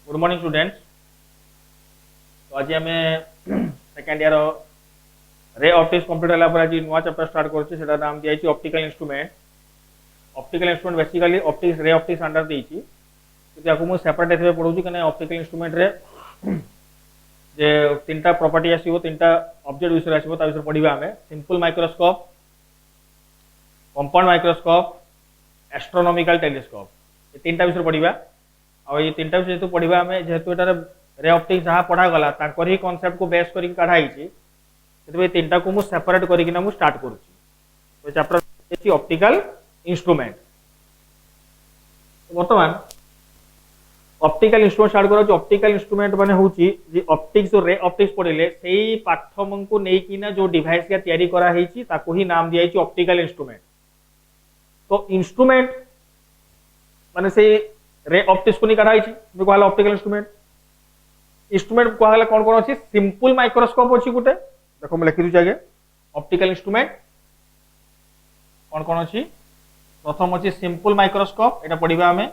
Good morning students. तो आज आम second year ray optics complete होला पर आज नुआ चैप्टर स्टार्ट करछे सेटा नाम दिया है optical instrument. Optical instrument basically optics रे ऑप्टिक्स अंडर देछि तो याको मु सेपरेट एथे पढौछि कने ऑप्टिकल इंस्ट्रूमेंट रे जे तीनटा प्रॉपर्टी आसीबो तीनटा ऑब्जेक्ट विषय आसीबो ता विषय पढिबा हमें simple microscope compound microscope astronomical telescope ये तीनटा विषय पढिबा और ये तीनटा विषय तो पढ़ा आम जेहेतु एटार रे ऑप्टिक्स जहाँ पढ़ागला तांकर ही कॉन्सेप्ट को बेस करके कढ़ाई से तीनटा को मुझे सेपरेट करके मुझे स्टार्ट करुच्ची चैप्टर ऑप्टिकल इंस्ट्रूमेंट। बर्तमान ऑप्टिकल इंस्ट्रूमेंट स्टार्ट कर ऑप्टिकल इंस्ट्रूमेंट माने होची जे ऑप्टिक्स जो रे ऑप्टिक्स पढ़िले सेही पाठ्यक्रम को लेकिन जो डिवाइस का तैयारी करा हेची ताको ही नाम दिया है ऑप्टिकल इंस्ट्रूमेंट। तो इंस्ट्रूमेंट माने से रे ऑप्टिक्स को नहीं कढ़ाई कहला ऑप्टिकल इंस्ट्रूमेंट। इंस्ट्रूमेंट कहला कौन कौन अच्छी सिंपल माइक्रोस्कोप अच्छी गोटे देखो मैं लिखि दूची आगे ऑप्टिकल इंस्ट्रूमेंट कौन कौन अच्छी। प्रथम अच्छी सिंपल माइक्रोस्कोप एटा पढ़िबा हमें।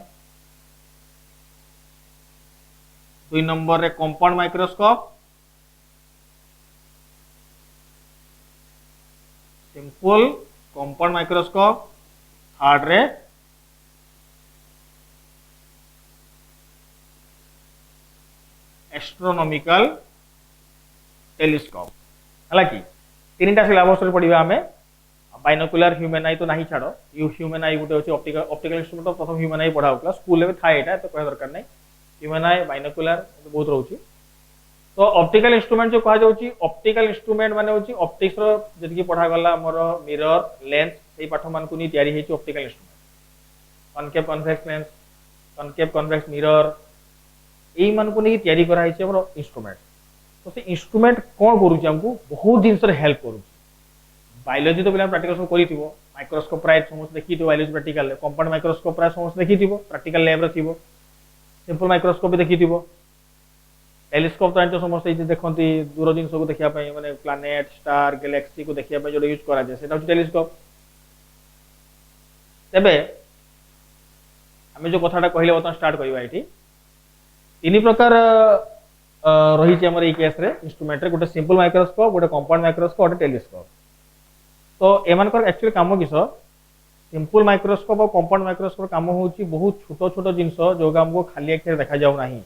दुई नंबर रे compound microscope simple compound microscope. Third रे एस्ट्रोनॉमिकल टेलीस्कोप हालांकि तीन टा सिलेबस रे पढ़िबा हमें। बाइनोकुलर ह्यूमन आई तो नहीं छाड़ यू ह्यूमन आई गोटे अच्छे ऑप्टिकल ऑप्टिकल इंस्ट्रूमेंट तो प्रथम ह्यूमन आई पढ़ा होता स्कूल में थाए एटा तो कह दरकार नहीं ह्यूमन आई बाइनोकुलर बहुत रोचे। तो ऑप्टिकल इंस्ट्रूमेंट जो कहा जाउची ऑप्टिकल इंस्ट्रूमेंट माने होची ऑप्टिक्स रो जदि पढ़ा गला हमर मिरर लेंस सेही पाठ मान को नहीं तैयारी हेची optical instrument. Concave convex lens concave convex mirror यही मान को नहीं तैयारी करा हेची हमर इंस्ट्रूमेंट। तो से इंस्ट्रूमेंट कौन करूची हमको बहुत जिनस रे हेल्प करूची। बायोलॉजी तो पिला प्रैक्टिकल सब करिथिबो माइक्रोस्कोप प्राय समस्त देखिथिबो बायोलॉजी प्रैक्टिकल ले कंपाउंड माइक्रोस्कोप प्राय समस्त देखिथिबो प्रैक्टिकल लैब रे थिबो सिंपल माइक्रोस्कोप भी देखिथिबो। टेलीस्कोप तो एंतो समस्त देखंती दूर जिनस को देखिया पई माने प्लैनेट स्टार गैलेक्सी को देखिया पई जो यूज करा जाय सेटा होची टेलीस्कोप। तबे हमें जो कथाटा कहले बता स्टार्ट करबा एठी तीन प्रकार रही आम केस रे इंस्ट्रूमेंट रे गोटे सिंपल माइक्रोस्कोप गोटे कंपाउंड माइक्रोस्कोप गोटे टेलीस्कोप। तो एमानकर एक्चुअली काम किस सिंपल माइक्रोस्कोप और कंपाउंड माइक्रोस्कोप काम होची बहुत छोट छोट जिनस जो हमको खाली आखिर देखा जाऊ नाही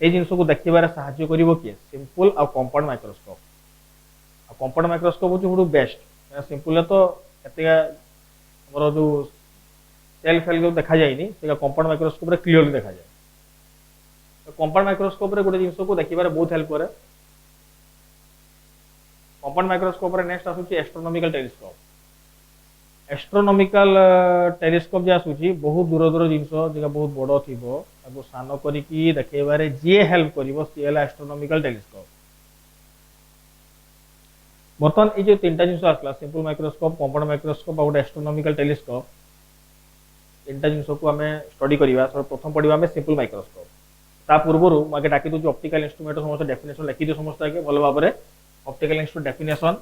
ए जिनस को देखिबार सहायता करिवो किए सिंपल और कंपाउंड माइक्रोस्कोप। और कंपाउंड माइक्रोस्कोप होची बहुत बेस्ट सिंपल तो एते हमर जो सेल फेल को देखा जायनी से कंपाउंड माइक्रोस्कोप रे क्लियरली देखा जाए। तो कंपाउंड माइक्रोस्कोप रे गोटे जिनस को देखिबार बहुत हेल्प करे। कंपाउंड माइक्रोस्कोप रे नेक्स्ट आसुची एस्ट्रोनॉमिकल टेलीस्कोप। एस्ट्रोनॉमिकल टेलीस्कोप जे आसुची बहुत दूर दूर जिनस जेका बहुत बड़ थिबो ताको सान करिकी देखैबारे जे हेल्प करिवो से हला एस्ट्रोनॉमिकल टेलीस्कोप। बर्तमान ए जे तीनटा जिनस आसला सिंपल माइक्रोस्कोप कंपाउंड माइक्रोस्कोप और एस्ट्रोनॉमिकल टेलीस्कोप तीनटा जिनस को हमें स्टडी करिवा। प्रथम पढ़िबा हमें सिंपल माइक्रोस्कोप ता पूर्वरु माके डाकी दो ऑप्टिकल इंस्ट्रूमेंट समस्त डेफिनेशन लिखि दो समस्त आगे भल भाबरे optical instrument definition.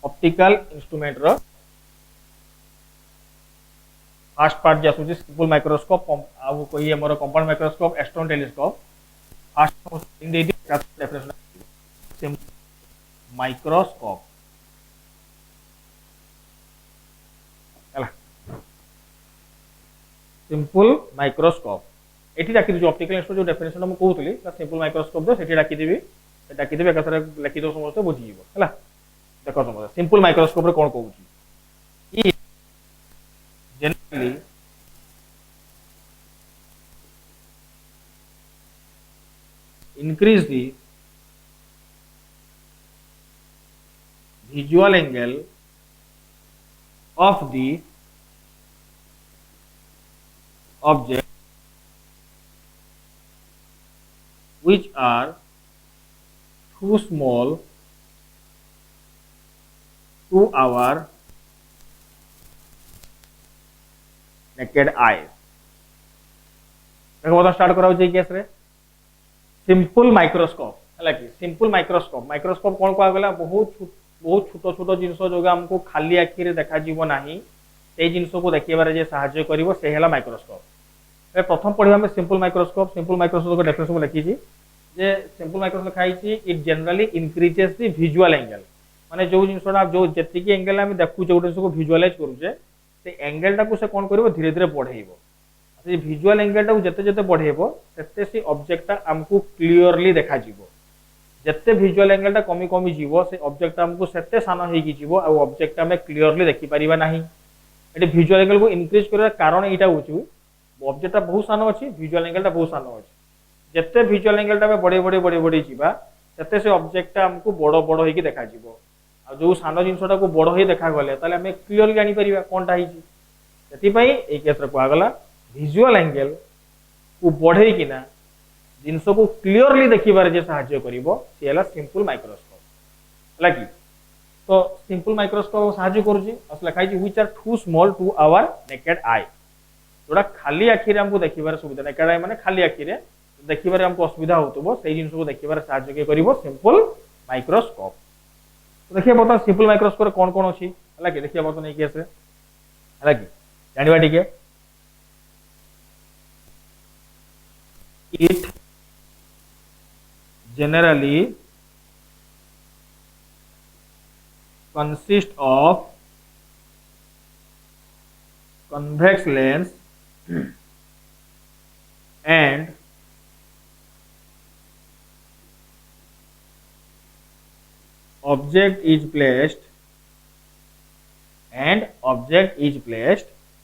Optical instrument रो फर्स्ट पार्ट जे आसुची सिंपल माइक्रोस्कोप आ कोई हमर compound microscope astronomical telescope. First in the definition simple microscope simple microscope एठी डाकी दो ऑप्टिकल इंस्ट्रूमेंट जो डेफिनेशन हम कहउतली सिंपल माइक्रोस्कोप जो सेठी डाकी देबी एकथरे लिखि दो समस्त बुझी जीवो हला। देखो समस्त सिंपल माइक्रोस्कोप रे कोन कहउची ई generally increase the visual angle of the object which are too small to our naked eye। देखो बता स्टार्ट करा केस रे सिंपल माइक्रोस्कोप है कि सिंपल माइक्रोस्कोप माइक्रोस्कोप कौन कह गला बहुत बहुत छोट छोट जिनस जो आमको खाली आखि रे देखा जीवो नाही से जिनस को देखिबारे जे सहाय्य करिवो से हेला माइक्रोस्कोप। प्रथम पढ़िबा में सिंपल माइक्रोस्कोप। सिंपल माइक्रोस्कोप को डेफिनेशन को लिखी जे सिंपल माइक्रोस्कोप लिखाई it generally increases the visual angle माने जो जिनसटा जो जेतिकी एंगल हम देखु जे गोटे को विजुअलाइज करूचे से एंगल टा को से कोन करिवो धीरे धीरे बढ़ेइबो। से विजुअल एंगल टा को जते जते बढ़ेइबो सेते से ऑब्जेक्ट टा हमको क्लियरली देखा जीवो। जते विजुअल एंगल टा कमी कमी जीवो से ऑब्जेक्ट टा हमको सेते सानो हेगी जीवो आ ऑब्जेक्ट टा में क्लियरली देखि परिबा नाही। एटी विजुअल एंगल को इंक्रीज करबा कारण एटा होची ऑब्जेक्ट टा बहुत सानो अछि विजुअल एंगल टा बहुत सानो अछि। जते विजुअल एंगल टा में बड़े जीवा सेते से ऑब्जेक्ट टा हमको बड़ बड़ हेकी देखा जीवो। आ जो सानो जिनसटा को बड़ हे देखा गले ताले हमें क्लियरली जानि परिबा कोनटा हिची। सेति पई ए केस रे कोआ गला विजुअल एंगल को बढ़े किना जिनस को क्लियरली देखिबार जे सहाय्य करिवो से हला सिंपल माइक्रोस्कोप हला कि। तो सिंपल माइक्रोस्कोप सहाय्य करूची अस लिखाई छी which are too small to our naked eye. जोड़ा खाली आखि रे हमको देखिबार सुविधा नेकेड आई माने खाली आखि रे देखिबार हमको असुविधा होतबो सेही जिनस को देखिबार सहाय्य के करिवो सिंपल माइक्रोस्कोप। तो देखिए बता सिंपल माइक्रोस्कोप रे कोन कोन अछि हला कि देखिए बता नै केस रे हला कि जानिबा ठीक है। It generally consists of convex lens and object is placed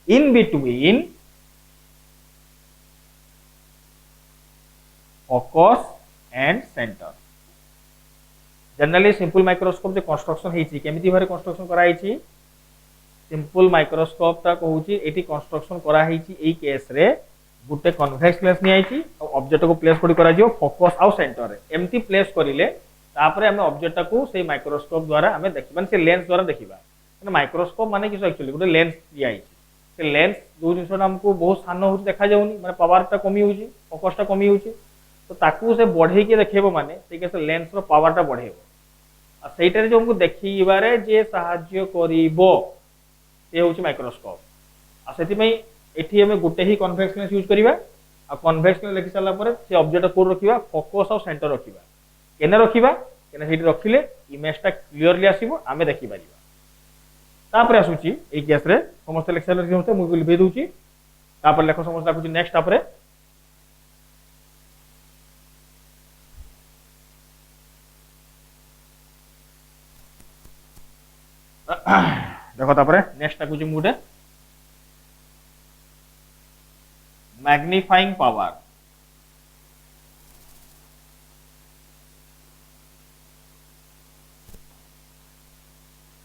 in between focus and center। Generally simple microscope जो कंस्ट्रक्शन हेची केमिति भारे कंस्ट्रक्शन करा हेची सिंपल माइक्रोस्कोप ता कहूची एटी कंस्ट्रक्शन करा हेची एई केस रे गुटे कन्वेक्स लेंस नि आइची और ऑब्जेक्ट को प्लेस करि करा जियो फोकस आउ सेंटर रे एमती प्लेस करिले तापरे हमें ऑब्जेक्ट को से माइक्रोस्कोप द्वारा हमें देखि माने से लेंस द्वारा देखिबा। माने माइक्रोस्कोप माने किस एक्चुअली गुटे लेंस दिया आइची से लेंस जो जिनसटा हमको बहुत सानो हो देखा जाउनी माने पावर ता कमी होची फोकस ता कमी होची तो ताकू से बढ़े के देखेबो माने से केस लेंस रो पावर ता बढ़ेबो आ सेटा रे जो हमको देखिबारे जे सहाय्य करिवो से होची माइक्रोस्कोप। आ सेति में एठी हमें गुटे ही कन्वेक्स लेंस यूज करिबा आ कन्वेक्स लेंस लिखि साला परे से ऑब्जेक्ट को रखिबा फोकस और सेंटर रखिबा केने रखिबा केने हेटी रखिले इमेज ता क्लियरली आसीबो आमे देखि परिबा। तापरे आसुची ए केस रे समस्त लेक्चर रे समस्त मु लिखि दोची तापर लेखो समस्त लाखुची नेक्स्ट तापरे देखो तापरे नेक्स्ट ताकुची मुडे मैग्नीफाइंग पावर।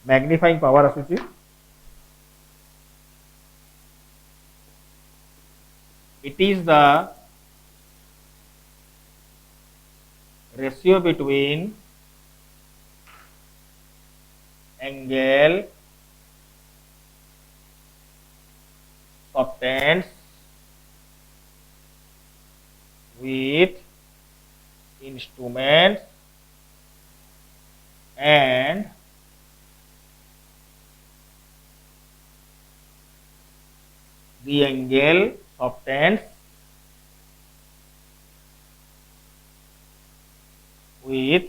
मैग्नीफाइंग पावर आसुची it is the ratio between angle subtends with instruments and the angle subtends with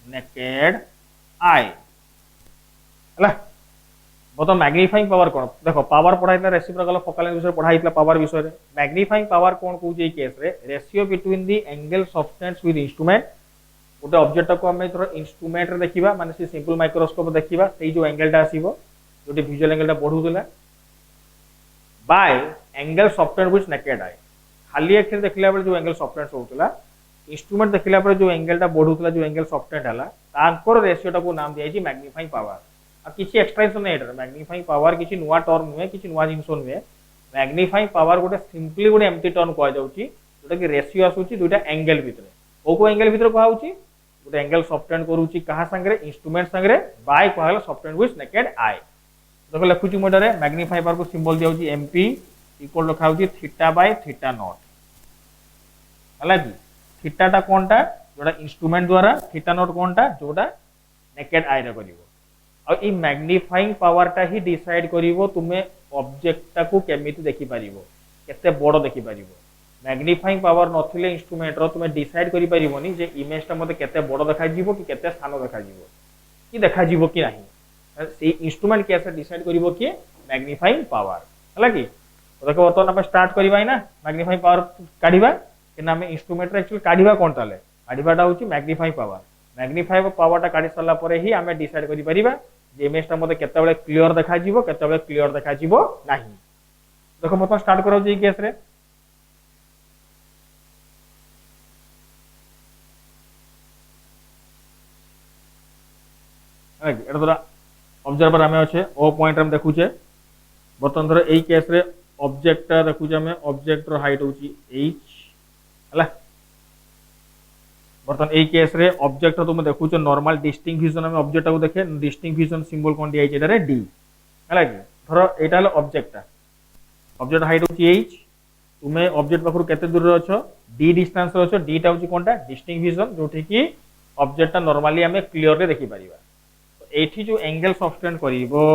naked आई हला बतो मैग्नीफाइंग पावर कोन देखो पावर पढ़ाइला रेशियो गला फोकल लेंथ विषय पढ़ाइला पावर विषय रे मैग्नीफाइंग पावर कोन कहू जे केस रे ratio between the angle subtends with instrument गोटे ऑब्जेक्ट को हम थोड़ा इंस्ट्रूमेंट रे देखिबा माने से सिंपल माइक्रोस्कोप देखिबा सेही जो एंगल टा आसीबो जोटे विजुअल एंगल टा बढ़ुतला by angle subtends with naked eye खाली आखिर देखला बेले जो एंगल सब्सटेंस होतला इंस्ट्रूमेंट देखला पर जो एंगल टा बढ़ुतला जो एंगल सब्सटेंस हला तांकर रेशियो टा को नाम दिया जी मैग्नीफाइंग पावर। आ किछि एक्सटेंशन नै एटर मैग्नीफाइंग पावर किछि नुवा टर्म नुए किछि नुवा जिंस नुए मैग्नीफाइंग पावर गोटे सिंपली गोटे एम्प्टी टर्म कह जाउची जोटा कि रेशियो आसुची दुटा एंगल भितरे को एंगल भितरे कहा होची गोटे एंगल सब्सटेंस करूची कहा संगरे इंस्ट्रूमेंट संगरे बाय कहला सब्सटेंस विथ नेकेड आई। देखो लिखुची मोडरे मैग्नीफाइंग पावर को सिंबल दिया होची एमपी इक्वल लिखा होची थीटा बाय थीटा नॉट हला कि थीटा टा कोनटा जोड़ा इंस्ट्रूमेंट द्वारा थीटा नॉट कोनटा जोड़ा नेकेड आई रे करिवो आ ई मैग्निफाइंग पावरटा ही डिसाइड करिवो तुमे ऑब्जेक्टटा को केमिति देखि परिवो केते बड़ देखि परिवो मैग्निफाइंग पावर नथिले इंस्ट्रूमेंट रो तुमे डिसाइड करि परिवोनी जे इमेजटा मते केते बड़ देखा जीवो कि केते स्थान देखा जीवो कि देखा जीवो कि नाही से इंस्ट्रूमेंट कैसे डिसाइड करिवो कि मैग्निफाइंग पावर हला कि तो देखो बर्तमान हम स्टार्ट करबा ना मैग्निफाइंग पावर काढिबा कि हम इंस्ट्रूमेंट रे एक्चुअली काढिबा कोन ताले काढिबाटा होची मैग्निफाइंग पावरटा काढी सरला परे ही हमें डिसाइड करि परिबा जे इमेजटा मते केते बेले क्लियर देखा जीवो केते बेले क्लियर देखा जीवो नाही देखो बर्तमान स्टार्ट करो जे केस रे এটা ধরা অবজারভার আমি আছে ও পয়েন্ট আমি দেখুছে বর্তমান ধর এই কেস রে অবজেক্টটা দেখুছে আমি অবজেক্টর হাইট হচ্ছে h হলা বর্তমান এই কেস রে অবজেক্ট তুমি দেখুছো নরমাল ডিস্টিংক্ট ভিজন আমি অবজেক্টটাকে দেখে ডিস্টিংক্ট ভিজন সিম্বল কোন দিয়েছে এটারে d হলা কি ধর এটা হলো অবজেক্টটা অবজেক্ট হাইট হচ্ছে h তুমি অবজেক্ট পাখরু কেতে দূরে আছো d ডিসটেন্স রে আছো d টা হচ্ছে কোনটা ডিস্টিংক্ট ভিজন যোটি কি অবজেক্টটা নরমালি আমি ক্লিয়ারলি দেখি পারিবা एठी जो एंगल सबटेंड करिवो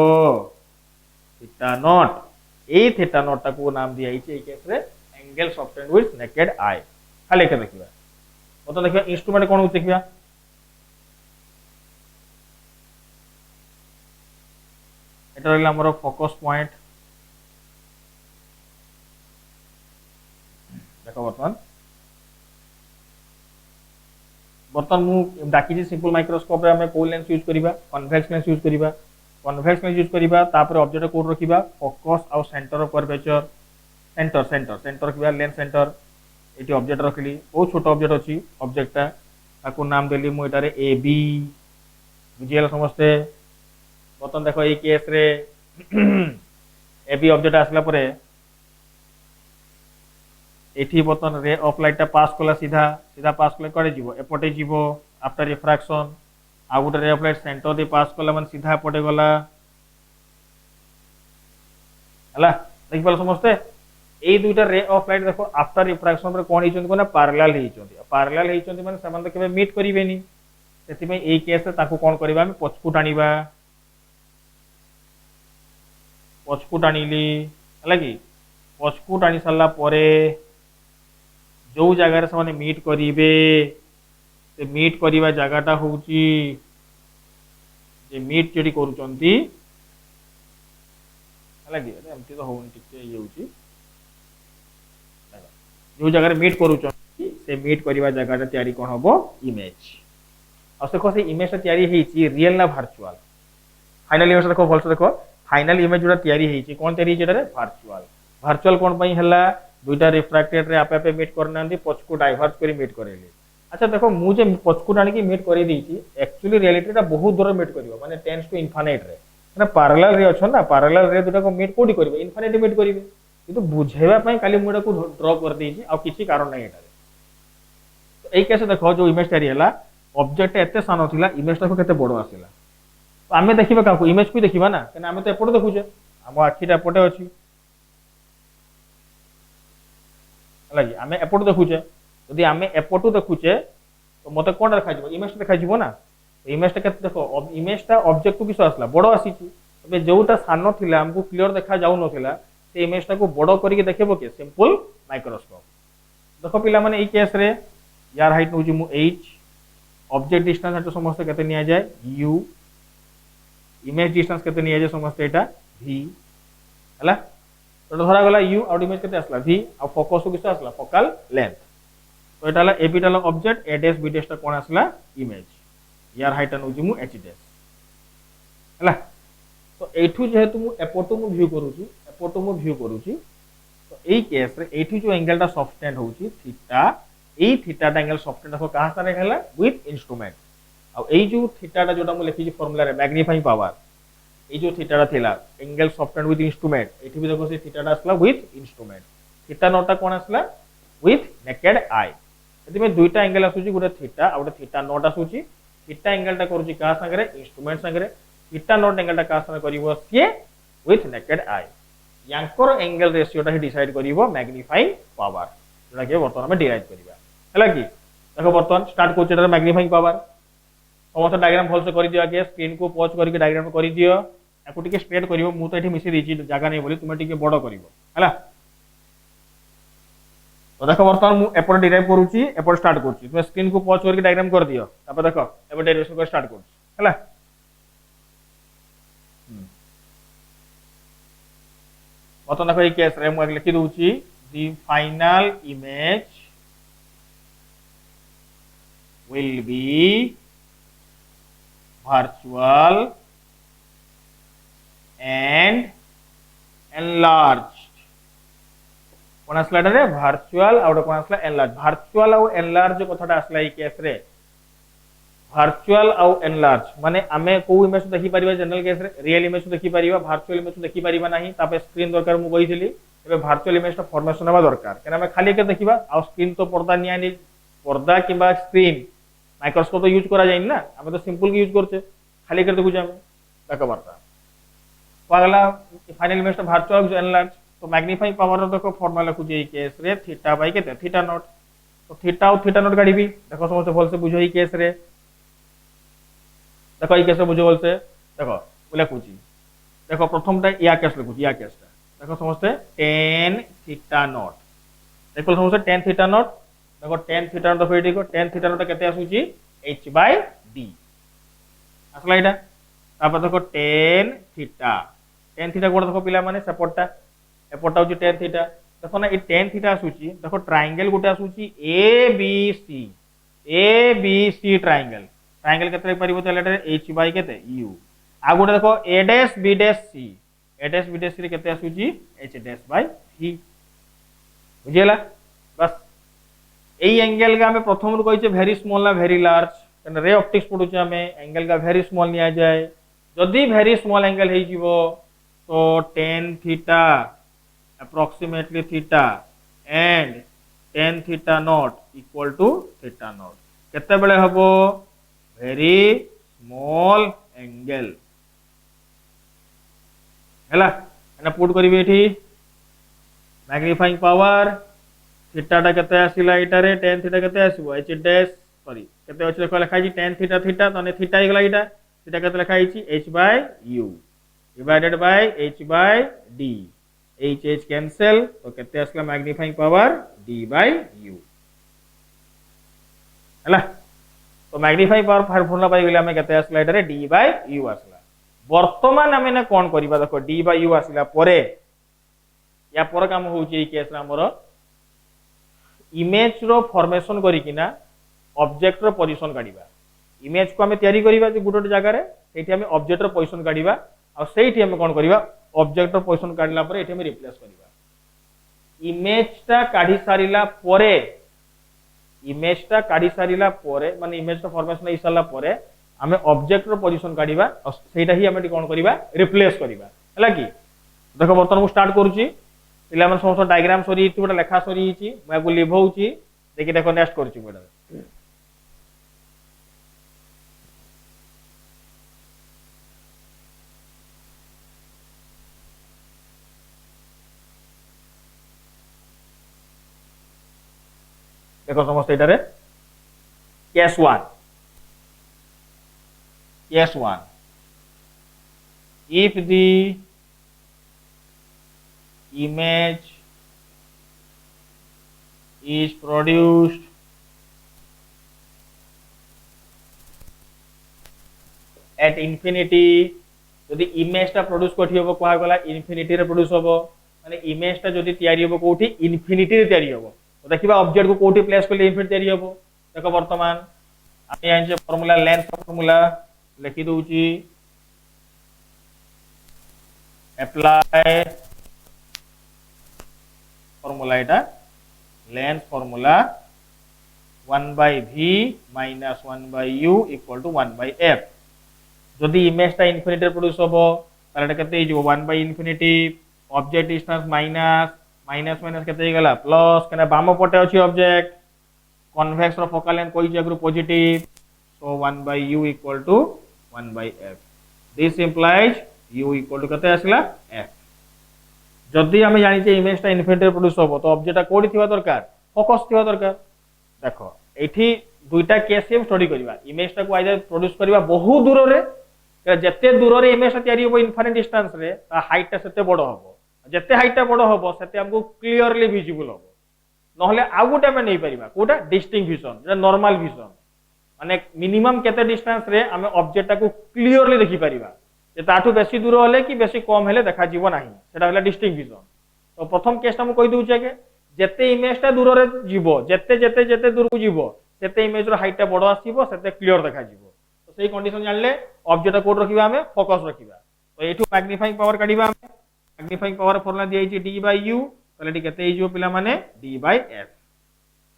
थीटा नॉट ए थीटा नॉट को नाम दिया हिचे ए केस रे angle subtend with naked eye खाली के देखिबा तो देखिबा इंस्ट्रूमेंट कोन होते देखिबा एटा रहला हमर फोकस पॉइंट देखो बर्तमान मु डाकी सिंपल माइक्रोस्कोप रे हमें कोन लेंस यूज करिबा कन्वेक्स लेंस यूज करिबा कन्वेक्स लेंस यूज करिबा तापर ऑब्जेक्ट कोड रखिबा फोकस आ center of curvature center center center रखिबा लेंस सेंटर एटी ऑब्जेक्ट रखली बहुत छोट ऑब्जेक्ट अछि ऑब्जेक्टटा ताको नाम देली मु एटारे ए बी बुझियला समस्ते बर्तमान देखो ए केस रे ए बी ऑब्जेक्ट आसला परे एठी बर्तमान रे ऑफ लाइट पास कला सीधा सीधा पास कले करे जीवो एपटे जीवो after refraction uh Gute ray of light centre दे पास कला मन सीधा एपटे गला हला देख पाल समझते ए दुइटा रे ऑफ लाइट देखो आफ्टर रिफ्रैक्शन रे कोन हिचोंती कोना पैरेलल हिचोंती माने समान तो केबे मीट करिवेनी सेति में ए केस रे ताको कोन करबा हम पछकु टाणीली हला कि पछकु टाणी सरला परे जो जगह से मीट करिवे से मीट करिवा जगहटा होउची जे मीट जेडी करूचंती हला कि एमती तो होउनी टिके ये होउची जो जगह मीट करूचंती से मीट करिवा जगहटा तयारी कोन हबो इमेज आ देखो से इमेजटा तयारी हेची रियल ना वर्चुअल फाइनल इमेज देखो भलसे देखो फाइनल इमेज जोटा तयारी हेची कोन तयारी हेची एटारे वर्चुअल कोन पई हला दुईटा रिफ्रैक्टेड रे आपे आपे मीट करना दी पछकु डाइवर्ज करी मीट करेली अच्छा देखो मु जे पछकु टाणी की मीट करी देची एक्चुअली रियलिटी टा बहुत दूर मीट करिवो माने टेंड्स टू इनफिनिट रे माने पैरेलल रे अछन ना पैरेलल रे दुटा को मीट कोडी करिवो इनफिनिट मीट करिवे किंतु बुझेबा पई खाली मुडा को ड्रॉ कर देची आ किछि कारण नै एटा तो एई केस देखो जो इमेज तयारी हला ऑब्जेक्ट एते सानो थिला इमेज टा को केते बडो आसिला तो आमे देखिबा काको इमेज को देखिबा ना कने आमे तो एपटे देखुचे हम आखिटा एपटे अछि लगी आमे एपटू देखुचे यदि आमे एपटू देखुचे तो मते कोन देखा जिवो इमेज देखा जिवो ना इमेज टा केते देखो इमेज टा ऑब्जेक्ट को किस आसला बडो आसीची तबे जोटा सानो थिला हमकु क्लियर देखा जाउ नथिला से इमेज टा को बडो करिके देखबो के सिंपल माइक्रोस्कोप देखो पिला माने ई केस रे यार हाइट नउजी मु h ऑब्जेक्ट डिस्टेंस हटो समस्त केते निया जाय u इमेज डिस्टेंस केते निया जाय समस्त एटा v हला तो धरा गला u आउट इमेज केते आसला v आ फोकस को किस आसला फोकल लेंथ तो एटा ला ab टा object a dash b dash टा कोन आसला इमेज यार हाइट नउजी मु h डैश हला तो एठू जेहेतु मु एपोटो मु व्यू करूची तो एई केस रे एठू जो एंगल टा सबटेंड होउची थीटा एई थीटा टा एंगल सबटेंड को कहां सारे हला विथ इंस्ट्रूमेंट आ एई जो थीटा टा जोटा मु लिखी छी फार्मूला रे मैग्नीफाइंग पावर ए जो थीटा टा थिला एंगल सबटेंड विथ इंस्ट्रूमेंट एठी भी देखो से थीटा टा आसला विथ इंस्ट्रूमेंट थीटा नोटा कोन आसला विथ नेकेड आई यदि में दुईटा एंगल आसुची गुटे थीटा आ गुटे थीटा नोट आसुची थीटा एंगल टा करूची का संगे इंस्ट्रूमेंट संगे थीटा नोट एंगल टा का संगे करिवो के विथ नेकेड आई यांकर एंगल रेशियो टा ही डिसाइड करिवो मैग्नीफाइंग पावर जोटा के वर्तमान में डिराइव करिवा हला की देखो वर्तमान स्टार्ट कोचेटर मैग्नीफाइंग पावर समस्त डायग्राम भल से कर दियो आगे स्क्रीन को पॉज करके डायग्राम कर दियो याकू टिके स्ट्रेट करिवो मु तो एठी मिसी देछि जगह नै बोली तुमे टिके बड़ करिवो हला तो देखो वर्तमान मु एपट डिराइव करूची एपट स्टार्ट करूची तुमे स्क्रीन को पॉज करके डायग्राम कर दियो तापर देखो एबे डेरिवेशन को स्टार्ट करूची हला वर्तमान देखो ए केस रे मु आगे लिखि दोची the final image will be virtual and enlarged कोन आसला रे वर्चुअल और कोन आसला एनलार्ज वर्चुअल और एनलार्ज कथाटा आसला ई केस रे वर्चुअल और एनलार्ज माने आमे को इमेज देखि परिबा जनरल केस रे रियल इमेज देखि परिबा वर्चुअल इमेज देखि परिबा नाही तापे स्क्रीन दरकार मु कहिथिली एबे वर्चुअल इमेज टा फॉर्मेशन होबा दरकार केना आमे खाली के देखिबा आ स्क्रीन तो पर्दा नियानी पर्दा किबा स्क्रीन माइक्रोस्कोप तो यूज करा जाइन ना हमें तो सिंपल यूज करते खाली कर देखु जामे देखो बरता तो अगला फाइनल इमेज तो वर्चुअल एनलार्ज तो मैग्नीफाइंग पावर देखो फॉर्मूला लिखु जे केस रे थीटा बाय केते थीटा नॉट तो थीटा और थीटा नॉट काढीबी देखो समस्त भल से बुझो ई केस रे देखो ई केस रे बुझो भल से देखो बोले कुची देखो प्रथमटा या केस लिखु या केसटा देखो समस्त tan थीटा नॉट देखो समस्त tan थीटा नॉट देखो tan थीटा नॉट फेडी को tan थीटा नॉट केते आसुची h बाय d असला इटा तापर देखो tan थीटा कोड देखो पिला माने सपोर्टटा एपोर्टा होची tan थीटा देखो ना ए tan थीटा आसुची देखो ट्रायंगल गुटे आसुची abc ट्रायंगल केते परिबो तलेटे h बाय केते u आ गुटे देखो a dash b dash c रे केते आसुची h डैश बाय v बुझियला बस এই एंगल का हमें प्रथम रु कहिचे वेरी स्मॉल ना वेरी लार्ज कन रे ऑप्टिक्स पढुचे हमें एंगल का वेरी स्मॉल निया जाए जदी वेरी स्मॉल एंगल हे जीवो तो tan theta approximately theta and tan theta naught equal to theta naught केते बेले हबो वेरी स्मॉल एंगल हैला एना पुट करिवे एठी मैग्नीफाइंग पावर थीटा टा केते आसिला इटा रे tan थीटा केते आसीबो h डैश सॉरी केते अछि देखो लिखा छि tan थीटा थीटा तने थीटा हे गला इटा थीटा केते लिखा छि h by u divided by h by d h cancel तो केते आसला magnifying power d by u हला तो मैग्नीफाइंग पावर फार्मूला पाई गेले हमें केते आसला इटा रे d बाय u आसला वर्तमान हमें ने कोन करबा देखो d बाय u आसिला परे या पर काम होउची केस रा हमर इमेज रो फॉर्मेशन करी किना ऑब्जेक्ट रो पोजीशन काढीबा इमेज को हमें तयारी करिबा जे गुडोट जगह रे सेठी हमें ऑब्जेक्ट रो पोजीशन काढीबा और सेठी हमें कोन करिबा ऑब्जेक्ट रो पोजीशन काढला परे एठी हमें रिप्लेस करिबा इमेज ता काढी सारिला परे माने इमेज रो फॉर्मेशन इ साला परे हमें ऑब्जेक्ट रो पोजीशन काढीबा और सेटा ही हमें कोन करिबा रिप्लेस करिबा हला की देखो बर्तन को स्टार्ट करूची पिला मन समस्त डायग्राम सरी इति बडा लेखा सरी इची मैं को लिभौची देखि देखो नेक्स्ट करची बडा देखो समस्त इटारे case 1 if the image is produced at infinity जदि इमेज टा प्रोड्यूस कोठी होबो कोहा गला इन्फिनिटी रे प्रोड्यूस होबो माने इमेज टा जदि तयारी होबो कोठी इन्फिनिटी रे तयारी होबो तो देखिबा ऑब्जेक्ट को कोठी प्लेस करले इन्फिनिटी तयारी होबो देखो वर्तमान आमी यहाँ से फार्मूला लेंथ फार्मूला लिखि दोउची अप्लाई फार्मूला एटा length formula 1/v - 1/u = 1/f जदि इमेज ता इन्फिनिटी प्रोड्यूस होबो ताले केते हिजो 1/∞ ऑब्जेक्ट डिस्टेंस माइनस माइनस केते गला प्लस कने बाम पटे अछि ऑब्जेक्ट कन्वेक्स रो फोकल लेंथ कोइ जगरु positive so 1/u = 1/f this implies u = केते आसला f जदि हमें जानि जे इमेज ता इन्फिनिटी प्रोड्यूस होबो तो ऑब्जेक्ट ता कोडी थिबा दरकार फोकस थिबा दरकार देखो एठी दुईटा केस हम स्टडी करबा इमेजटा को आइदर प्रोड्यूस करबा बहुत दूर रे जते दूर रे इमेजटा तयारी हो इनफाइनाइट डिस्टेंस रे ता हाइटटा सेते बड़ हबो जते हाइटटा बड़ हबो सेते हमको क्लियरली विजिबल हबो नहले आ गोटे हम नहीं परिबा कोटा डिस्टिंक्ट विजन जे नॉर्मल विजन माने मिनिमम केते डिस्टेंस रे हम ऑब्जेक्ट को क्लियरली देखि परिबा जे ताठू बेसी दूर होले कि बेसी कम हेले देखा जीवो नाही सेटा होला डिस्टिंक्ट विजन तो प्रथम केसटा हम कहि दउ छै के जते इमेजटा दूर रे जीवो जते जते जते दूर को जीवो सेते इमेज रो हाइटटा बड़ आसीबो सेते क्लियर देखा जीवो तो सेही कंडीशन जानले ऑब्जेक्ट कोड रखिबा हमें फोकस रखिबा तो एठू मैग्नीफाइंग पावर काढिबा हमें मैग्नीफाइंग पावर फॉर्मूला दिया छि d/u तले टी केते हिजो पिला माने d/f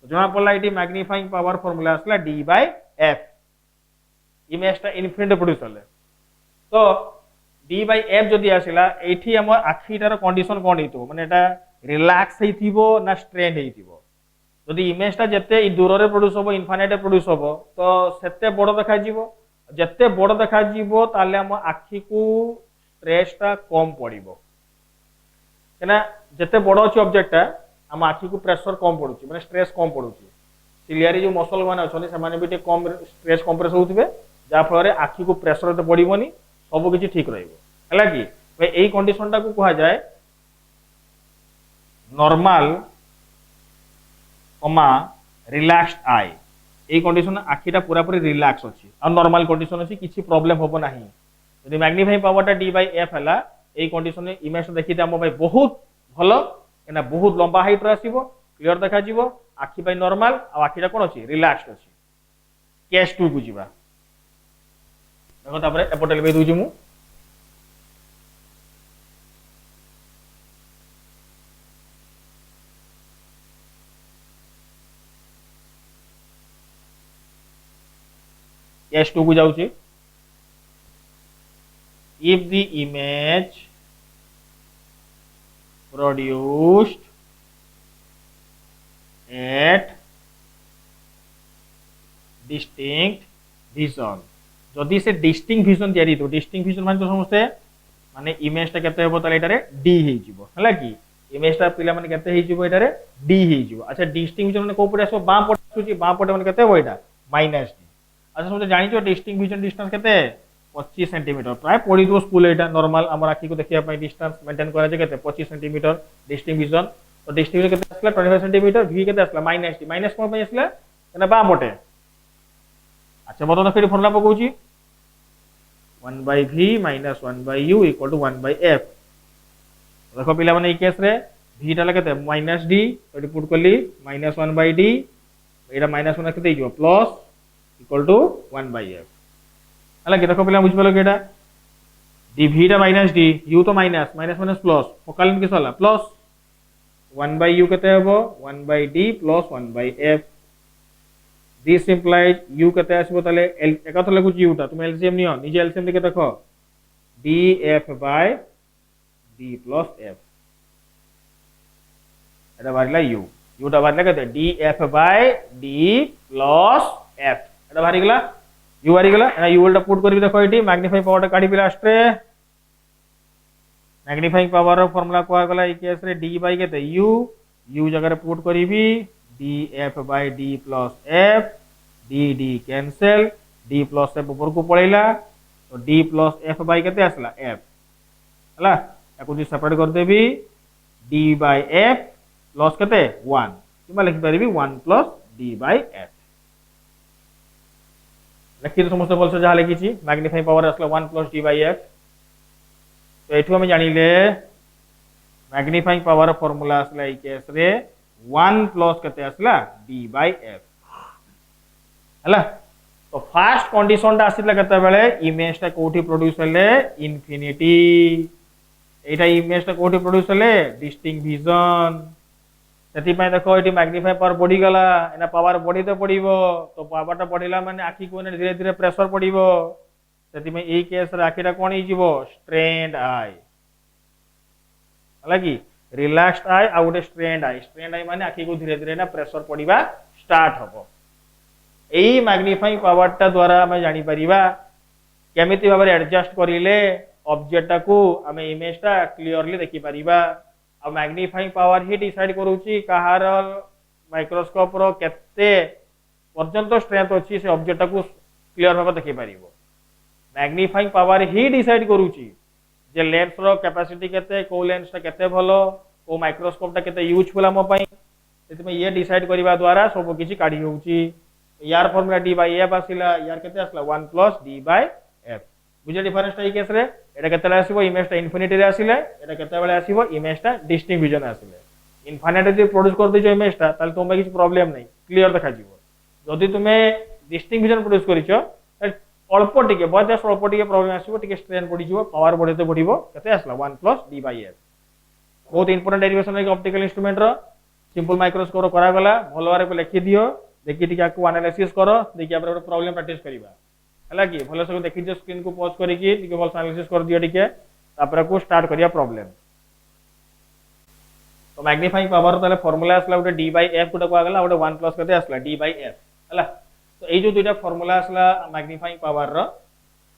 तो जमा पड़ला एटी मैग्नीफाइंग पावर फॉर्मूला आसला d/f इमेजटा इनफिनिट प्रोड्यूस होले तो d/f जदि आसिला एठी हम आखिटार कंडीशन कोन हेतु माने एटा रिलैक्स हेथिबो ना स्ट्रेन हेथिबो जदि इमेजटा जते दूर रे प्रोड्यूस होबो इनफाइनाइट प्रोड्यूस होबो तो सेते बड़ देखा जीवो जते बड़ देखा जीवो ताले हम आखि को स्ट्रेसटा कम पड़िबो केना जते बड़ अछि ऑब्जेक्टटा हम आखि को प्रेशर कम पडुची माने स्ट्रेस कम पडुची सिलियारी जो मसल माने अछनी से माने बिटे कम स्ट्रेस कंप्रेस होउथिबे जा फଳରେ आखि को प्रेशर ते पडिबोनी सब किछि ठीक रहइबो हला कि भाई एई कंडीशनटा को कहा जाय नॉर्मल कमा रिलैक्स्ड आई एई कंडीशन आखिटा पूरा पूरी रिलैक्स अछि आ नॉर्मल कंडीशन अछि किछि प्रॉब्लम होबो नाही यदि मैग्नीफाइंग पावरटा d/f हला एई कंडीशन में इमेज देखि हम भाई बहुत भलो एना बहुत लंबा हाइट रे आसीबो क्लियर देखा जीवो आखि भाई नॉर्मल आ आखिटा कोन अछि रिलैक्स्ड अछि केस 2 बुझिबा देखो तापरे एपटे लेबे दुजि मु केस 2 को जाउची if the image produced at distinct vision जदि से डिस्टिंक्ट विजन तयारी तो डिस्टिंक्ट विजन माने तो समझते माने इमेजटा केते हेबो ताले एटारे डी हे जिवो हला कि इमेजटा पिला माने केते हे जिवो एटारे डी हे जिवो अच्छा डिस्टिंक्ट विजन माने को पटे आसो बाम पटे आसुची बाम पटे माने केते हेबो एटा -d अच्छा समझते जानि जो डिस्टिंक्ट विजन डिस्टेंस केते 25 सेंटीमीटर प्राय पड़ी दो स्कूल एटा नॉर्मल हमर आखि को देखिया पई डिस्टेंस मेंटेन करा जे केते 25 सेंटीमीटर डिस्टिंक्ट विजन तो डिस्टिंक्ट विजन केते आसला 25 सेंटीमीटर v केते आसला -d माइनस कोन पई आसला एना बाम पटे अच्छा बतो देखि फॉर्मूला पकोची 1/v - 1/u = 1/f देखो पिला माने ई केस रे v टा केते -d तो पुट करली -1/d एटा -1 केते हिजो प्लस = 1/f हला कि देखो पिला बुझ पलो केटा dv टा -d u तो माइनस माइनस प्लस फोकल के सला प्लस 1/u केते हेबो 1/d + 1/f this implies u केते आसीबो तले एका तो लागु u टा तुम एलसीएम नियो निजे एलसीएम देके देखो df/d + f एटा बारिला u टा बारिला केते df/d + f एटा बारि गेला u बारि गेला एना u टा पुट करबी देखो एटी मैग्नीफाइंग पावर टा काढी पिला लास्ट रे मैग्नीफाइंग पावर फार्मूला को गला ई केस रे d बाय केते u जगह रे पुट करबी df/d + f d cancel d + f ऊपर को पळैला तो d + f बाय केते आसला f हला याको जी सेपरेट कर देबी d/f प्लस केते 1 किमा लिखि परबी 1 + d/f लिखि तो समस्त बोलसो जहा लिखि छी मैग्नीफाइंग पावर आसला 1 + d/f तो एठु हम जानिले मैग्नीफाइंग पावर फार्मूला आसला ई केस रे 1 प्लस केते आसला d/f हला तो फर्स्ट कंडीशन ता आसिला केते बेले इमेज ता कोठी प्रोड्यूस हले इंफिनिटी एटा इमेज ता कोठी प्रोड्यूस हले डिस्टिंक्ट विजन सेति पय देखो एटी मैग्नीफाई पावर बढ़ी गला एना पावर बढ़ी तो पड़िबो तो पावर ता बढ़िला माने आखि को धीरे धीरे प्रेशर पड़िबो सेति में ए केस रे आखिटा कोन हि जीवो स्ट्रेन्ड आई हला कि रिलैक्स्ड आई आ गोटे स्ट्रेन्ड आई माने आखि को धीरे धीरे ना प्रेशर पड़िबा स्टार्ट होबो एई मैग्नीफाइंग पावर टा द्वारा हम जानि परिबा केमिति भाबरे एडजस्ट करिले ऑब्जेक्ट को हमें इमेज टा क्लियरली देखि परिबा आ मैग्नीफाइंग पावर ही डिसाइड करूची कहार माइक्रोस्कोप रो केते पर्यंत स्ट्रेंथ अच्छी से ऑब्जेक्ट को क्लियर भाव देखि पारिबो। मैग्निफाइंग पावर ही डिसाइड करूची जे लेंस रो कैपेसिटी केते, को लेंस ता केते भलो, को माइक्रोस्कोप ता केते यूजफुल हम पई, सेति में ये डिसाइड करबा द्वारा सब किछि काढी होउची। यार फार्मूला d बाय f आसिला, यार केते आसला 1 प्लस d बाय f। बुझे डिफरेंस ता ई केस रे एटा केते आसीबो, इमेज ता इन्फिनिटी रे आसिले, एटा केते बेले आसीबो, इमेज ता डिस्टिंक्ट विजन आसिले। इनफाइनाइट जे प्रोड्यूस कर दिजो इमेज ता ताले तुम किछि प्रॉब्लम नै, क्लियर देखा जिवो। जदि तुमे डिस्टिंक्ट विजन प्रोड्यूस करिछो अल्प टिके बहुत अल्प टिके प्रॉब्लम आसीबो, टिके स्ट्रेन पड़ी जिवो, पावर बढ़ते बढ़िबो, केते आसला 1 प्लस d बाय f। बहुत इंपोर्टेंट डेरिवेशन है ऑप्टिकल इंस्ट्रूमेंट रो। सिंपल माइक्रोस्कोप करा गला, भलो वारे को लिखि दियो, देखि टिके को एनालिसिस करो, देखि आपरे प्रॉब्लम प्रैक्टिस करिबा हला कि भलो से देखि जे स्क्रीन को पॉज करिकि टिके भलो एनालिसिस कर दियो, टिके तापर को स्टार्ट करिया प्रॉब्लम। तो मैग्नीफाइंग पावर ताले फार्मूला आसला उटे d बाय f कोटा को आगला, उटे 1 प्लस केते आसला d बाय f हला। तो ए जो दुइटा फार्मूला आसला मैग्नीफाइंग पावर रो,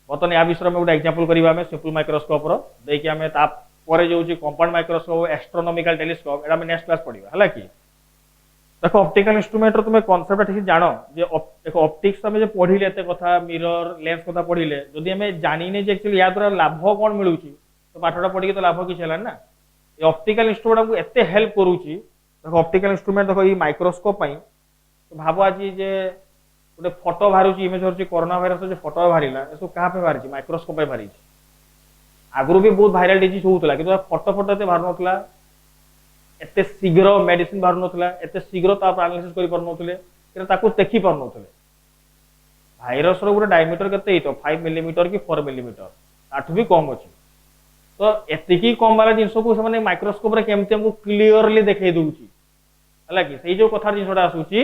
बतन या विषय में गोटे एग्जांपल करिबा हमें सिंपल माइक्रोस्कोप रो, देखि हमें ता परे जो जी कंपाउंड माइक्रोस्कोप, एस्ट्रोनॉमिकल टेलीस्कोप, एटा हमें नेक्स्ट क्लास पढिबा हला कि। देखो ऑप्टिकल इंस्ट्रूमेंट रो तुमे कांसेप्ट ठीक जानो जे देखो ऑप्टिक्स में जे पढिले एते कथा, मिरर लेंस कथा पढिले, जदि हमें जानिने जे एक्चुअली या द्वारा लाभ कोन मिलुची, तो पाठटा पढि के तो लाभ किछ हला ना। ये ऑप्टिकल इंस्ट्रूमेंट हमको एते हेल्प करूची। देखो ऑप्टिकल इंस्ट्रूमेंट देखो ई माइक्रोस्कोप पई, तो भाबो आजी जे गोटे फोटो बाहरुची, इमेज होची कोरोना वायरस जो फोटो बाहरिला, एसो कहा पे बाहरिची, माइक्रोस्कोप पे बाहरिची। आगुरु भी बहुत वायरल डिजीज होउतला, किंतु फोटो फोटो ते बाहर नथला, एते शीघ्र मेडिसिन बाहर नथला, एते शीघ्र ता एनालिसिस करि पर नथले, कि ताकू देखि पर नथले। भाइरस रो गोटे डायमीटर केते हितो 5 मिलीमीटर की 4 मिलीमीटर, ताठु भी कम अछि। तो एतिकी कम वाला जिंस को से माइक्रोस्कोप रे केमते हमको क्लियरली देखै दउची हला कि। सेही जो कथा जिंसडा आसुची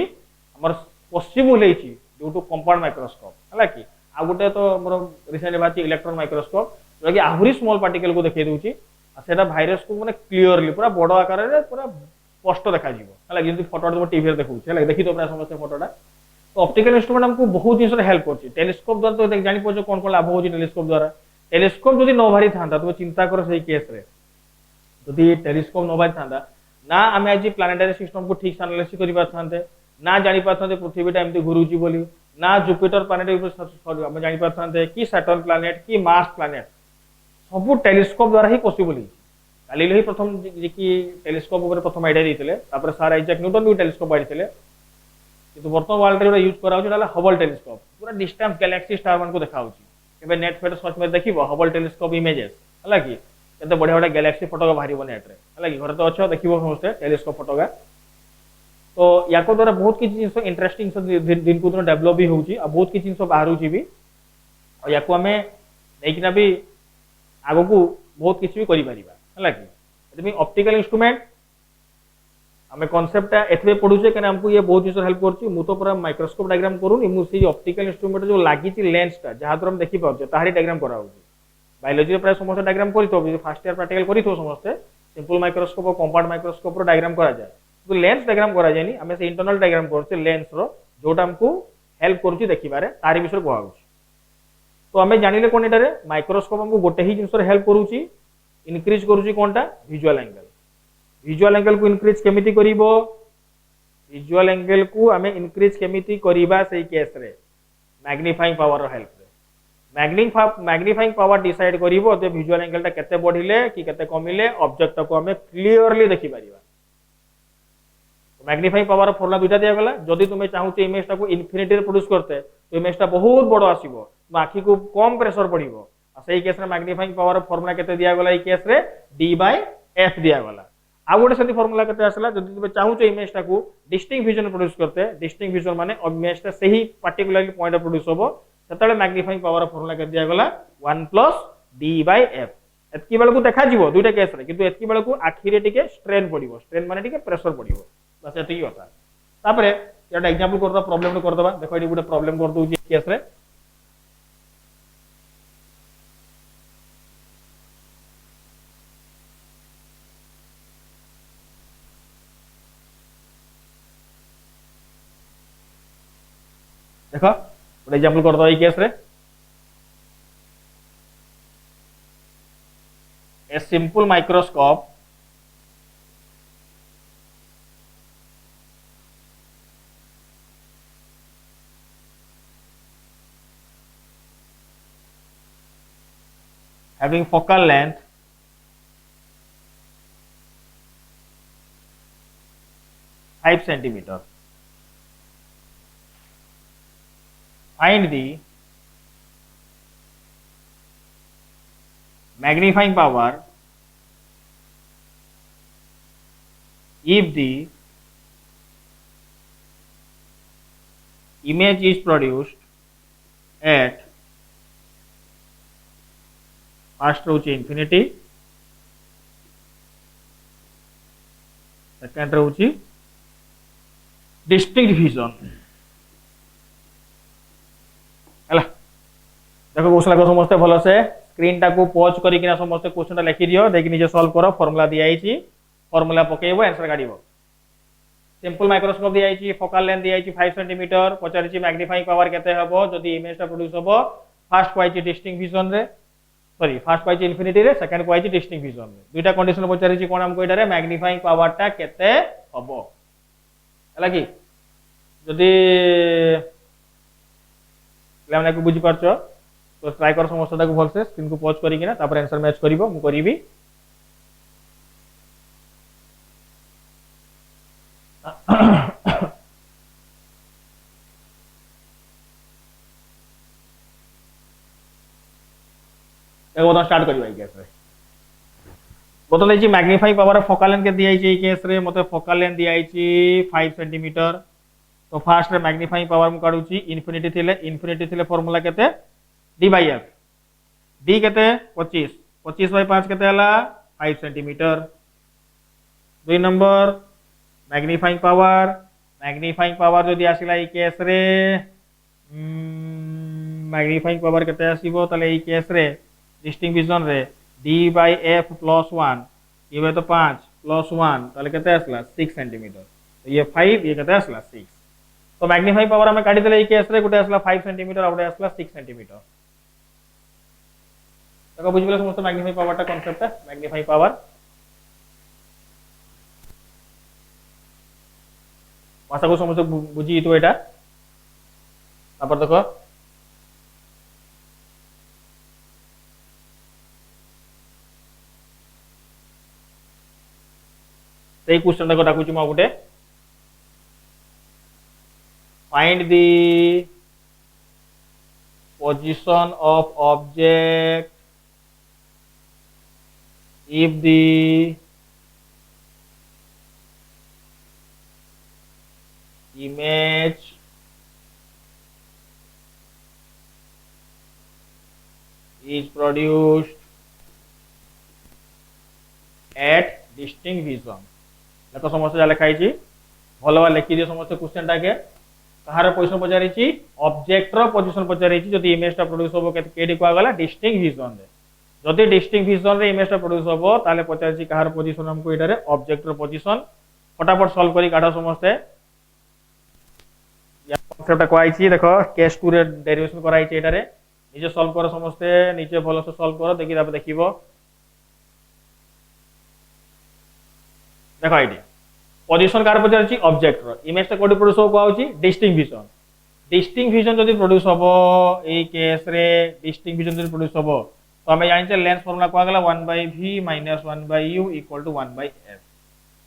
हमर पॉसिबल हेची ड्यू टू कंपाउंड माइक्रोस्कोप हला कि। आ गोटे तो हमर रिसेंटली बाची इलेक्ट्रॉन माइक्रोस्कोप, जो कि आहुरी स्मॉल पार्टिकल को देखै दउची, आ सेटा भाइरस को माने क्लियरली पूरा बड़ आकार रे पूरा स्पष्ट देखा जिवो हला, जेंति फोटो तो टीवी रे देखउची हला, देखि तो अपना समस्त फोटोटा। तो ऑप्टिकल इंस्ट्रूमेंट हमको बहुत जिंस हेल्प करची। टेलीस्कोप द्वारा तो देख जानि पछो कोन कोन लाभ होची टेलीस्कोप द्वारा। टेलीस्कोप जदि न भारी थांदा, तो चिंता करो सही केस रे, जदि टेलीस्कोप न भारी थांदा ना आमे आज प्लानेटरी सिस्टम को ठीक से एनालिसिस करि पाथांते, ना जानि पाथांते पृथ्वीटा एमती घुरुची बोली, ना जुपिटर प्लानेट ऊपर आमे जानि पाथांते कि सैटर्न प्लानेट कि मार्स प्लानेट, सब टेलीस्कोप द्वारा ही पॉसिबल है। काली ही प्रथम कि टेलीस्कोप ऊपर प्रथम आइडिया देथिले, तापर सर आइजैक न्यूटन भी टेलीस्कोप आइथिले, किंतु वर्तमान वर्ल्ड रे यूज करा होची हबल टेलीस्कोप, पूरा डिस्टेंस गैलेक्सी स्टार मान को देखा होची। केबे नेट फेट सर्च में देखिबो हबल टेलीस्कोप इमेजेस हला कि, केते बढ़िया बढ़िया गैलेक्सी फोटो बाहरिबो नेट रे हला कि, घर तो अच्छो देखिबो समस्त टेलीस्कोप फोटो का। तो याको द्वारा बहुत किछि जिंस इंटरेस्टिंग दिन को दिन डेवलप भी होउची, आ बहुत किछि जिंस बाहरुची भी, और याको हमें नेकिना भी आगो को बहुत किछि भी करि परिबा हला कि। एतमी ऑप्टिकल इंस्ट्रूमेंट हमें कांसेप्ट एतबे पढुचे कि हमको ये बहुत जिंस हेल्प करची। मु तो पूरा माइक्रोस्कोप डायग्राम करूनी, मु से ऑप्टिकल इंस्ट्रूमेंट जो लागी छि लेंस ता जहा द्वारा हम देखि पाउचे ताहारी डायग्राम करा होची। बायोलॉजी रे प्राय समस्त डायग्राम करि तो फर्स्ट ईयर प्रैक्टिकल करि तो समस्त सिंपल माइक्रोस्कोप और कंपाउंड माइक्रोस्कोप रो डायग्राम करा जाय, तो लेंस डायग्राम करा जायनी। हमें से इंटरनल डायग्राम करछे लेंस रो, जोटा हमको हेल्प करची देखिबारे, तारी विषय को आउची। तो हमें जानिले कोन एटारे माइक्रोस्कोप हमको गोटे ही जिंस हेल्प करूची, इंक्रीज करूची कोनटा विजुअल एंगल। विजुअल एंगल को इंक्रीज केमिति करिवो, विजुअल एंगल को हमें इंक्रीज केमिति करिबा सेही केस रे मैग्नीफाइंग पावर रो हेल्प रे। मैग्नीफाइंग पावर डिसाइड करिवो जे विजुअल एंगल ता केते बढ़िले कि केते कमिले ऑब्जेक्ट को हमें क्लियरली देखि परिबा। तो मैग्नीफाइंग पावर फॉर्मूला दुटा दिया गला। जदि तुमे चाहुते इमेज ता को इन्फिनिटी रे प्रोड्यूस करते, तो इमेज ता बहुत बड़ आसीबो, आखि को कम प्रेशर पड़िबो। आ सेही केस रे मैग्नीफाइंग पावर फॉर्मूला केते दिया गला, ई केस रे d बाय f दिया गला। आ गोटे से फॉर्मूला केते आसला, जदि तुमे चाहुचे इमेज ता को डिस्टिंक्ट विजन प्रोड्यूस करते, डिस्टिंक्ट विजन माने इमेज ता सही पर्टिकुलरली पॉइंट प्रोड्यूस होबो, सेतले मैग्नीफाइंग पावर फॉर्मूला केते दिया गला 1 प्लस d बाय f। एतकी बेल को देखा जिवो दुइटा केस रे, किंतु एतकी बेल को आखि रे टिके स्ट्रेन पड़िबो, स्ट्रेन माने टिके प्रेशर पड़िबो, बस एतकी कथा। तापरे एटा एग्जांपल करदा, प्रॉब्लम रे करदबा। देखो एडी गोटे प्रॉब्लम कर दोउची केस रे। देखो गोटे एग्जांपल कर दो ई केस रे। A simple microscope having focal length five centimeter. Find the magnifying power if the image is produced at first रोचे infinity, second रोचे distinct vision. ହେଲା देखो क्वेश्चन को समझते भल से स्क्रीन टाको पॉज करिकिना समझते क्वेश्चन लिखि दियो देखि निजे सॉल्व करो फार्मूला दिया आइछि फार्मूला पकेइबो आंसर काढिबो सिंपल माइक्रोस्कोप दिया आइछि फोकल लेंथ दिया आइछि 5 सेंटीमीटर पचारिछि मैग्नीफाइंग पावर केते हबो जदी इमेज टा प्रोड्यूस हबो फर्स्ट पाइछि डिस्टिंक्ट विजन रे सॉरी फर्स्ट पाइछि इंफिनिटी रे सेकंड पाइछि डिस्टिंक्ट विजन रे दुईटा कंडीशन पचारिछि कोन हमको एटारे मैग्नीफाइंग पावर टा केते हबो हला कि जदी लेमना को बुझी परछो तो ट्राई कर समस्या को भलसे स्क्रीन को पॉज करी किना तापर आंसर मैच करिवो मु करिवि देखो तो स्टार्ट करिवो ई केस रे बतले जी मैग्नीफाइंग पावर फोकल लेंथ के दिया छी ई केस रे मते फोकल लेंथ दिया छी 5 सेंटीमीटर तो फास्ट रे मैग्नीफाइंग पावर मु काढू छी इन्फिनिटी थिले फार्मूला केते d by f d केते 25 25 by 5 केते हला 5 सेंटीमीटर दुई नंबर मैग्नीफाइंग पावर जदी आसिला ई केस रे मैग्नीफाइंग पावर केते आसीबो तले ई केस रे डिस्टिंक्ट विजन रे d by f plus 1 ये तो 5 plus 1 तले केते आसला 6 सेंटीमीटर तो ये 5 ये केते आसला 6 तो मैग्नीफाइंग पावर हमें काढी देले ई केस रे गुटे आसला 5 सेंटीमीटर आ गुटे आसला 6 सेंटीमीटर देखो बुझिबले समस्त मैग्नीफाइंग पावर टा कांसेप्ट है मैग्नीफाइंग पावर भाषा को समस्त बुझी तो एटा तापर देखो सेही क्वेश्चन देखो डाकुची मा गुटे find the position of object if the image is produced at distinct vision देखो समस्या लिखाई छी भलो लिखि दियो समस्या क्वेश्चन टाके कहार पोजीशन पचारि छी ऑब्जेक्ट रो पोजीशन पचारि छी जदी इमेज टा प्रोड्यूस होबो केडी को आगला डिस्टिंक्ट विजन रे जदी डिस्टिंक्ट विजन रे इमेज टा प्रोड्यूस होबो ताले पचारि छी कहार पोजीशन हमको एटारे ऑब्जेक्ट रो पोजीशन फटाफट सॉल्व करी काढा समस्ते या कांसेप्ट कोआई छी देखो केस 2 रे डेरिवेशन कराई छी एटारे निजे सॉल्व करो समस्ते निजे भलो से सॉल्व करो देखि तापर देखिबो देखो आईडी पोजीशन कार पचार ऑब्जेक्ट रो इमेज टा कोडी प्रोड्यूस हो आउची डिस्टिंक्ट विजन जदी प्रोड्यूस होबो ए केस रे डिस्टिंक्ट विजन जदी प्रोड्यूस होबो तो हमें जानि छ लेंथ फार्मूला को आगला 1/v - 1/u = 1/f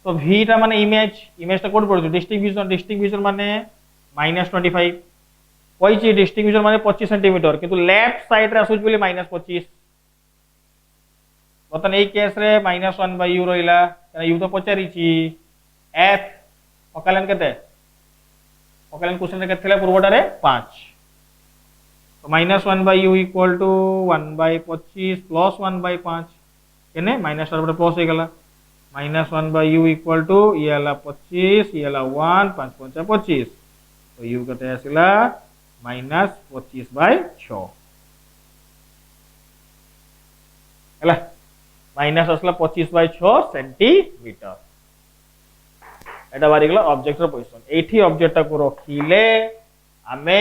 तो v टा माने इमेज टा कोडी प्रोड्यूस डिस्टिंक्ट विजन माने -25 कोई ची डिस्टिंक्ट विजन माने 25 सेंटीमीटर किंतु लेफ्ट साइड रे आसुच बोली -25 बतन ए केस रे -1/u रहिला u तो पचारि छी f फोकल लेंथ केते फोकल लेंथ क्वेश्चन रे केते थिला पूर्वटारे 5 तो -1/u = 1/25 प्लस 1/5 केने माइनस पर प्लस हो गला -1/u = ये हला 25 ये हला 1 5 5 25 तो u केते आसिला -25/6 हला माइनस असला 25/6 सेंटीमीटर एटा बारी गला ऑब्जेक्ट रो पोजीशन एठी ऑब्जेक्ट को रखिले आमे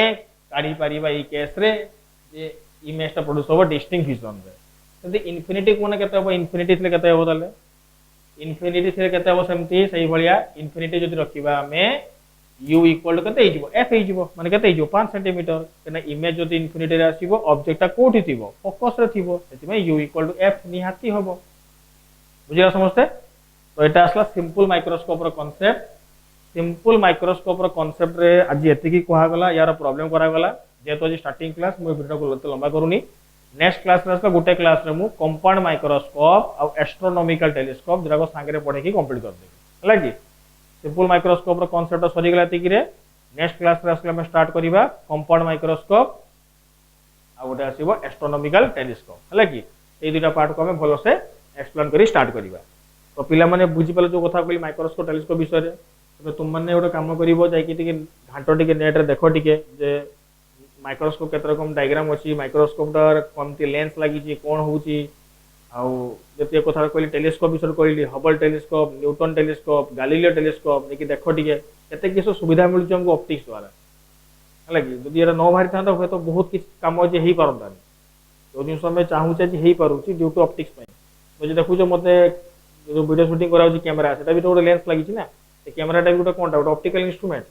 काढी परिबा ई केस रे जे इमेज टा प्रोड्यूस होबो डिस्टिंक्ट विजन रे यदि इंफिनिटी कोन केते होबो इंफिनिटी थिले केते होबो ताले इंफिनिटी थिले केते होबो सेमती सही भलिया इंफिनिटी जदि रखिबा आमे u इक्वल टू केते हिजबो f हिजबो माने केते हिजबो 5 सेंटीमीटर केना इमेज जदि इन्फिनिटी रे आसीबो ऑब्जेक्टटा कोठी थिबो फोकस रे थिबो सेति में u इक्वल टू f निहाती होबो बुझिला समझते तो एटा असला सिंपल माइक्रोस्कोप रो कांसेप्ट सिंपल माइक्रोस्कोप रो कांसेप्ट रे आज एति की कहा गला यार प्रॉब्लम करा गला जे तो स्टार्टिंग क्लास मु वीडियो को लते लंबा करूनी नेक्स्ट क्लास रे गोटे क्लास रे मु कंपाउंड माइक्रोस्कोप और एस्ट्रोनॉमिकल टेलीस्कोप जरा को सांगे रे पढ़े की कंप्लीट कर देबी हला की सिंपल माइक्रोस्कोप रो कांसेप्ट सरी गला एति की रे नेक्स्ट क्लास रे असले हम स्टार्ट करिबा कंपाउंड माइक्रोस्कोप आ गोटे आसीबो एस्ट्रोनॉमिकल टेलीस्कोप हला की ए दुटा पार्ट को हम भलो से एक्सप्लेन करी स्टार्ट करिबा तो पिला माने बुझी पाले जो कथा कहली माइक्रोस्कोप टेलीस्कोप विषय रे तो तुम माने गोटे काम करिवो जाय कि टिके घांटो टिके नेट रे देखो टिके जे माइक्रोस्कोप केते रकम डायग्राम अछि माइक्रोस्कोप डर कोनती लेंस लागि छी कोन होउची आउ जते कथा कहली टेलीस्कोप विषय कहली Hubble telescope Newton telescope Galileo telescope देखि देखो टिके केते किसो सुविधा मिलु छ हमको ऑप्टिक्स द्वारा हला कि जदि एरा न बाहर था तो बहुत किछ काम जे हेई परंता जो दिन समय चाहू जे हेई परुची ड्यू टू ऑप्टिक्स पे तो जे देखु जो मते जो वीडियो शूटिंग कराउची कैमरा सेटा भी तो लेंस लागि छी ना ए कैमराटा भी गोटे कोनटा गोटे ऑप्टिकल इंस्ट्रूमेंट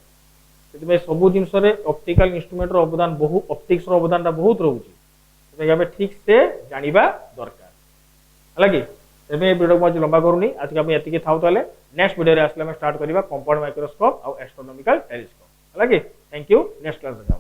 से सब जिन ऑप्टिकल इंस्ट्रूमेंट अवदान बहुत ऑप्टिक्स अवदान बहुत रोचे ठीक से जानवा दरकार है कि वीडियो को लंबा करूनी आज के था नेक्स्ट वीडियो आसले स्टार्ट करवा कंपाउंड माइक्रोस्कोप और एस्ट्रोनॉमिकल टेलीस्कोप है कि थैंक यू नेक्स्ट क्लास जाओ।